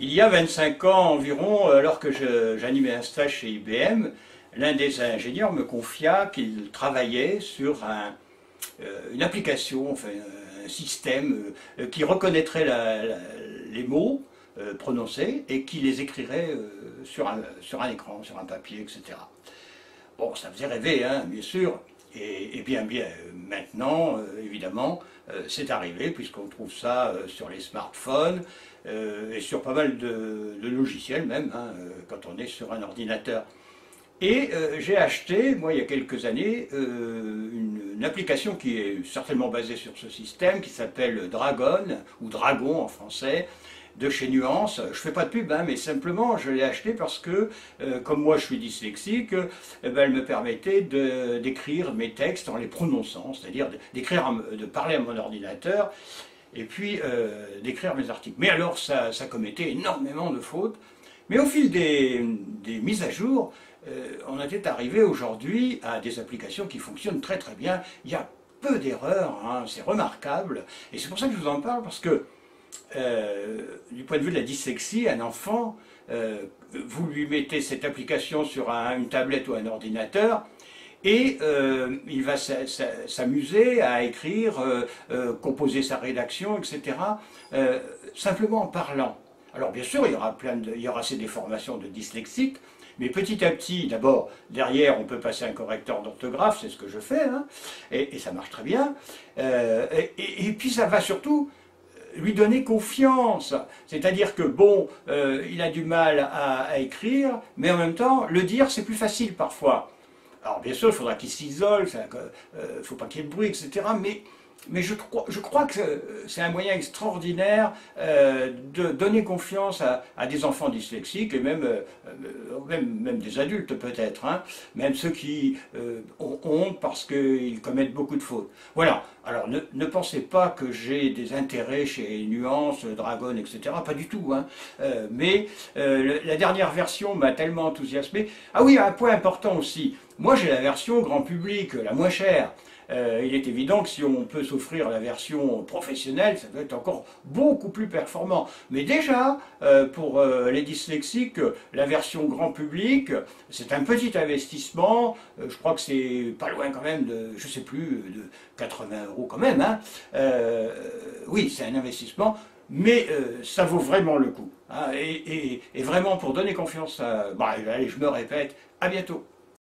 Il y a 25 ans environ, alors que j'animais un stage chez IBM, l'un des ingénieurs me confia qu'il travaillait sur une application, enfin un système qui reconnaîtrait les mots prononcés et qui les écrirait sur un écran, sur un papier, etc. Bon, ça faisait rêver, hein, bien sûr. Et bien, maintenant, évidemment, c'est arrivé, puisqu'on trouve ça sur les smartphones et sur pas mal de logiciels même, hein, quand on est sur un ordinateur. Et j'ai acheté, moi, il y a quelques années, une application qui est certainement basée sur ce système, qui s'appelle Dragon, ou Dragon en français, de chez Nuance. Je ne fais pas de pub, hein, mais simplement je l'ai acheté parce que, comme moi je suis dyslexique, ben, elle me permettait d'écrire mes textes en les prononçant, c'est-à-dire de parler à mon ordinateur et puis d'écrire mes articles. Mais alors ça commettait énormément de fautes. Mais au fil des mises à jour, on était arrivé aujourd'hui à des applications qui fonctionnent très très bien. Il y a peu d'erreurs, hein, c'est remarquable. Et c'est pour ça que je vous en parle, parce que du point de vue de la dyslexie, un enfant, vous lui mettez cette application sur une tablette ou un ordinateur, et il va s'amuser à écrire, composer sa rédaction, etc., simplement en parlant. Alors bien sûr, il y aura ces déformations de dyslexique, mais petit à petit, d'abord, derrière, on peut passer un correcteur d'orthographe, c'est ce que je fais, hein, et ça marche très bien. Et puis ça va surtout lui donner confiance. C'est-à-dire que, bon, il a du mal à écrire, mais en même temps, le dire, c'est plus facile parfois. Alors, bien sûr, il faudra qu'il s'isole, il ne faut pas qu'il y ait de bruit, etc. Mais je crois que c'est un moyen extraordinaire de donner confiance à des enfants dyslexiques, et même des adultes peut-être, hein, même ceux qui ont honte parce qu'ils commettent beaucoup de fautes. Voilà, alors ne pensez pas que j'ai des intérêts chez Nuance, Dragon, etc. Pas du tout, hein. Mais la dernière version m'a tellement enthousiasmé. Ah oui, un point important aussi, moi j'ai la version grand public, la moins chère. Il est évident que si on peut s'offrir la version professionnelle, ça doit être encore beaucoup plus performant. Mais déjà, pour les dyslexiques, la version grand public, c'est un petit investissement. Je crois que c'est pas loin quand même de, je sais plus, de 80 € quand même, hein. Oui, c'est un investissement, mais ça vaut vraiment le coup, hein. Et vraiment, pour donner confiance à... Bah, allez, je me répète, à bientôt.